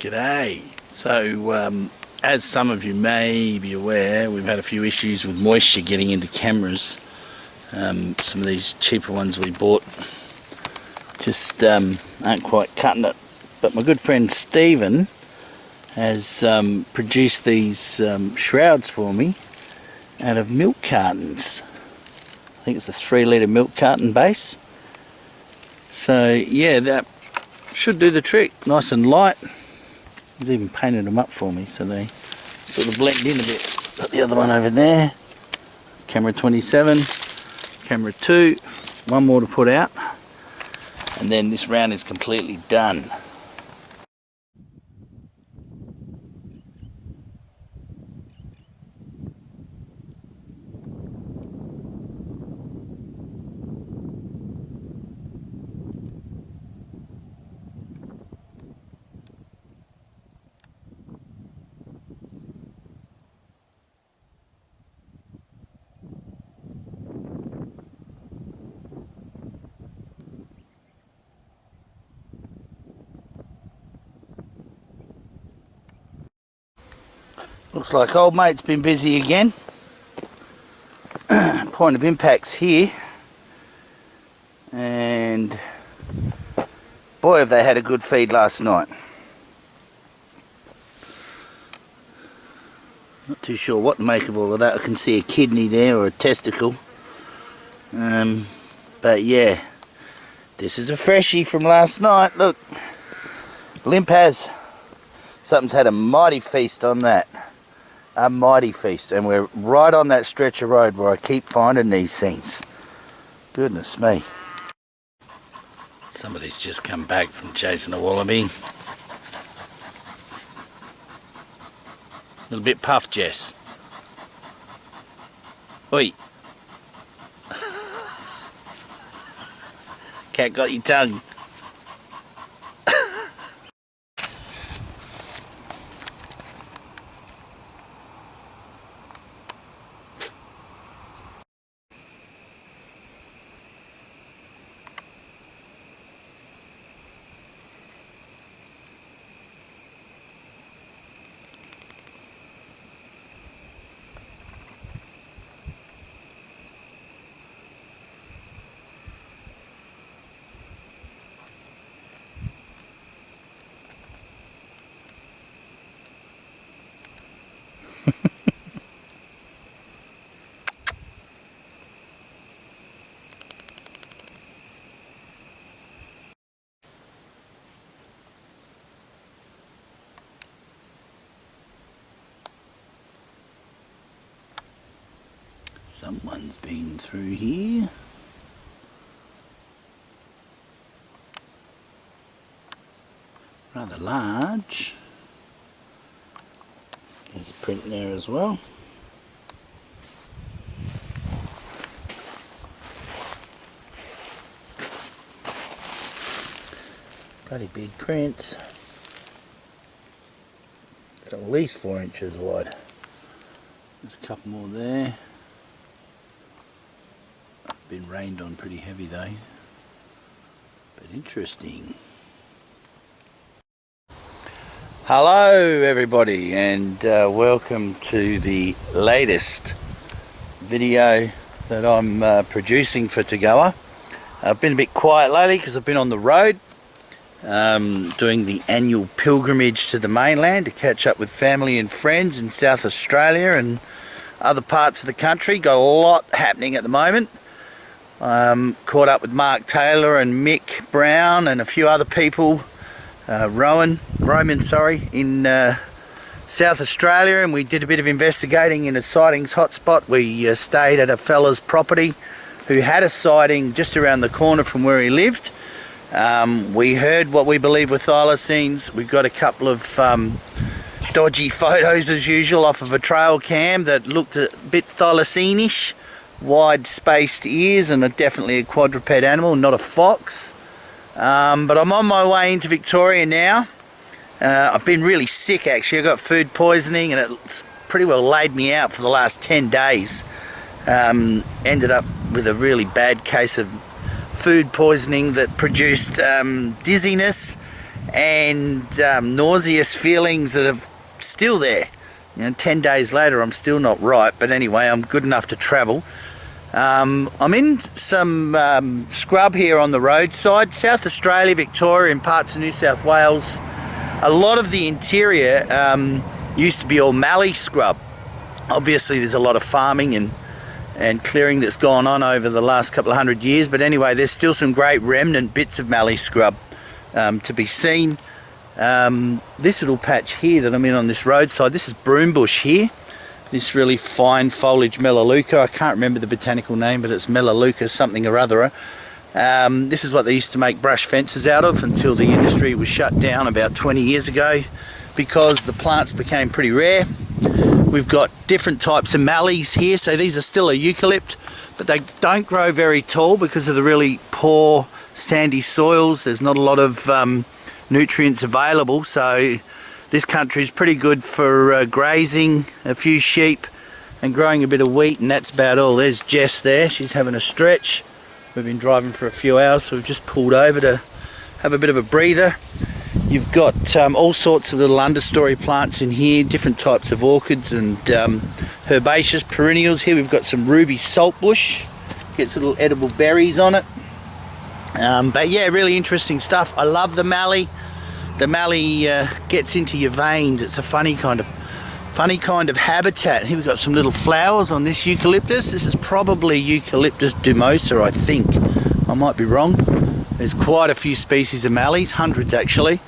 G'day. So as some of you may be aware, we've had a few issues with moisture getting into cameras. Some of these cheaper ones we bought just aren't quite cutting it. But my good friend Stephen has produced these shrouds for me out of milk cartons. I think it's a 3-litre milk carton base. So yeah, that should do the trick. Nice and light. He's even painted them up for me so they sort of blend in a bit. Got the other one over there. Camera 27, camera 2, one more to put out, and then this round is completely done. Looks like old mate's been busy again. Point of impact's here, and boy have they had a good feed last night. Not too sure what to make of all of that. I can see a kidney there or a testicle, but yeah, this is a freshie from last night. Look, limp has. Something's had a mighty feast on that. A mighty feast, and we're right on that stretch of road where I keep finding these things. Goodness me. Somebody's just come back from chasing a wallaby. A little bit puffed, Jess. Oi. Cat got your tongue. Someone's been through here. Rather large. There's a print there as well. Bloody big prints. It's at least 4 inches wide. There's a couple more there. Been rained on pretty heavy though, but interesting. Hello everybody, and welcome to the latest video that I'm producing for Togoa. I've been a bit quiet lately because I've been on the road doing the annual pilgrimage to the mainland to catch up with family and friends in South Australia and other parts of the country. Got a lot happening at the moment. Caught up with Mark Taylor and Mick Brown and a few other people, Roman, in South Australia, and we did a bit of investigating in a sightings hotspot. We stayed at a fella's property who had a sighting just around the corner from where he lived. We heard what we believe were thylacines. We've got a couple of dodgy photos as usual off of a trail cam that looked a bit thylacine-ish. Wide spaced ears, and definitely a quadruped animal, not a fox. But I'm on my way into Victoria now. I've been really sick actually. I got food poisoning and it's pretty well laid me out for the last 10 days. Ended up with a really bad case of food poisoning that produced dizziness and nauseous feelings that are still there. 10 days later I'm still not right, but anyway, I'm good enough to travel. I'm in some scrub here on the roadside, South Australia, Victoria, and parts of New South Wales. A lot of the interior used to be all mallee scrub. Obviously there's a lot of farming and clearing that's gone on over the last couple of 100 years, but anyway, there's still some great remnant bits of mallee scrub to be seen. This little patch here that I'm in on this roadside, this is broom bush here. This really fine foliage melaleuca. I can't remember the botanical name, but it's melaleuca something or other. This is what they used to make brush fences out of until the industry was shut down about 20 years ago because the plants became pretty rare. We've got different types of mallees here, so these are still a eucalypt, but they don't grow very tall because of the really poor sandy soils. There's not a lot of nutrients available, so this country is pretty good for grazing a few sheep and growing a bit of wheat, and that's about all. There's Jess there, she's having a stretch. We've been driving for a few hours, so we've just pulled over to have a bit of a breather. You've got all sorts of little understory plants in here, different types of orchids and herbaceous perennials. Here we've got some ruby saltbush, gets little edible berries on it. But yeah, really interesting stuff. I love the mallee. The mallee gets into your veins. It's a funny kind of habitat. Here we've got some little flowers on this eucalyptus. This is probably Eucalyptus dumosa, I think. I might be wrong. There's quite a few species of mallees, hundreds actually.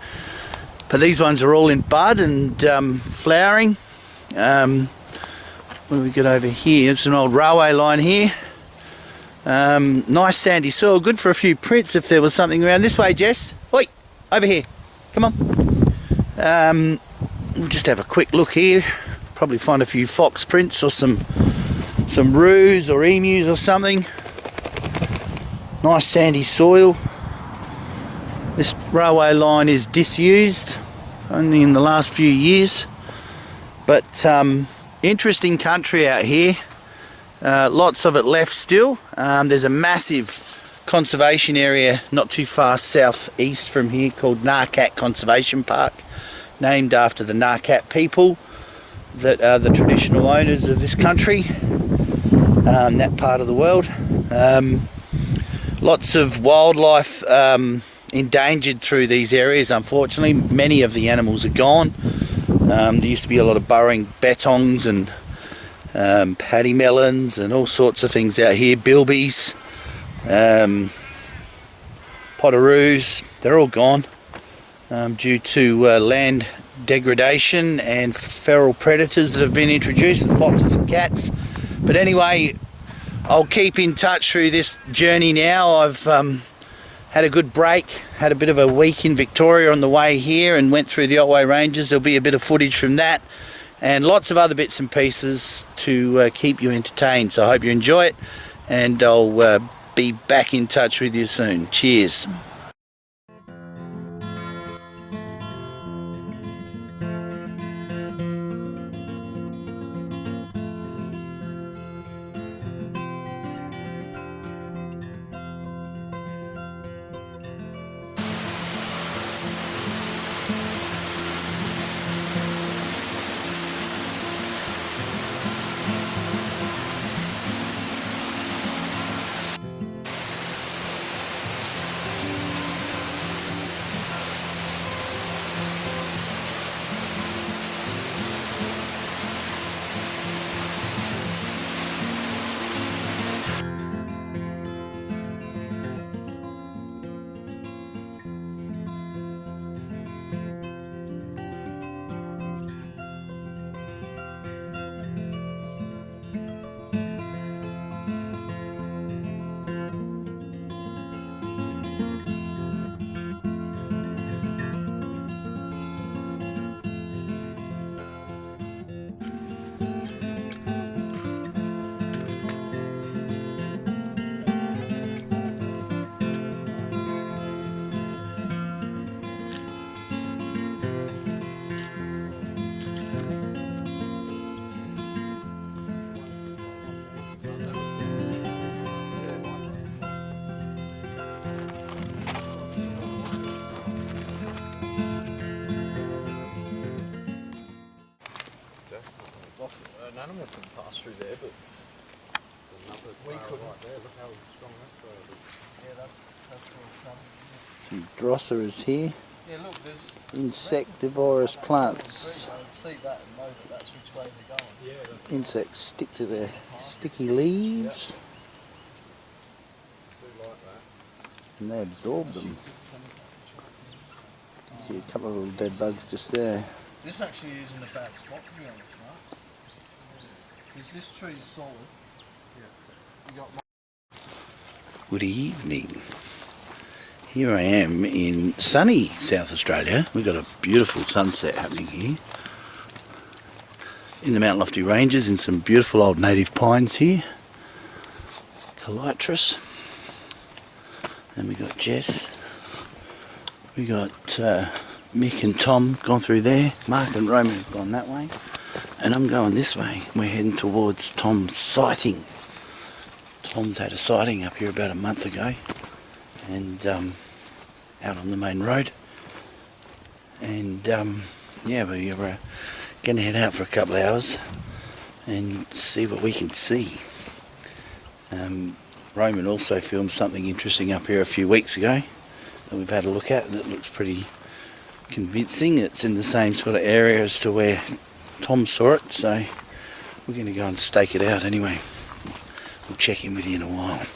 But these ones are all in bud and flowering. What do we got over here? It's an old railway line here. Nice sandy soil, good for a few prints if there was something around. This way, Jess. Oi, over here. Come on. We'll just have a quick look here. Probably find a few fox prints or some roos or emus or something. Nice sandy soil. This railway line is disused, only in the last few years. But interesting country out here. Lots of it left still. There's a massive conservation area not too far southeast from here called Alcock Conservation Park, named after the Alcock people that are the traditional owners of this country, that part of the world. Lots of wildlife endangered through these areas, unfortunately. Many of the animals are gone. There used to be a lot of burrowing bettongs and paddy melons and all sorts of things out here, bilbies, potoroos. They're all gone due to land degradation and feral predators that have been introduced, foxes and cats. But anyway, I'll keep in touch through this journey now. I've had a good break, had a bit of a week in Victoria on the way here and went through the Otway Ranges. There'll be a bit of footage from that and lots of other bits and pieces to keep you entertained. So I hope you enjoy it, and I'll be back in touch with you soon. Cheers. couldn't pass through there, but we couldn't. Right there. Look how strong that trail is. Yeah, that's all Some drosseras here. Yeah, look, there's Insectivorous plants. I can see that and know that that's which way they're going. Yeah. Insects stick to their sticky leaves. Do like that. And they absorb them. See a couple of little dead bugs just there. This actually isn't a bad spot, to be honest, right? Because this tree is solid. Yeah. You got Good evening. Here I am in sunny South Australia. We've got a beautiful sunset happening here. In the Mount Lofty Ranges, in some beautiful old native pines here. Calitris. And we got Jess. We got Mick and Tom gone through there. Mark and Roman have gone that way. And I'm going this way. We're heading towards Tom's sighting. Tom's had a sighting up here about a month ago. And out on the main road. And yeah, we're going to head out for a couple of hours and see what we can see. Roman also filmed something interesting up here a few weeks ago that we've had a look at, and it looks pretty convincing. It's in the same sort of area as to where Tom saw it, so we're going to go and stake it out anyway. We'll check in with you in a while.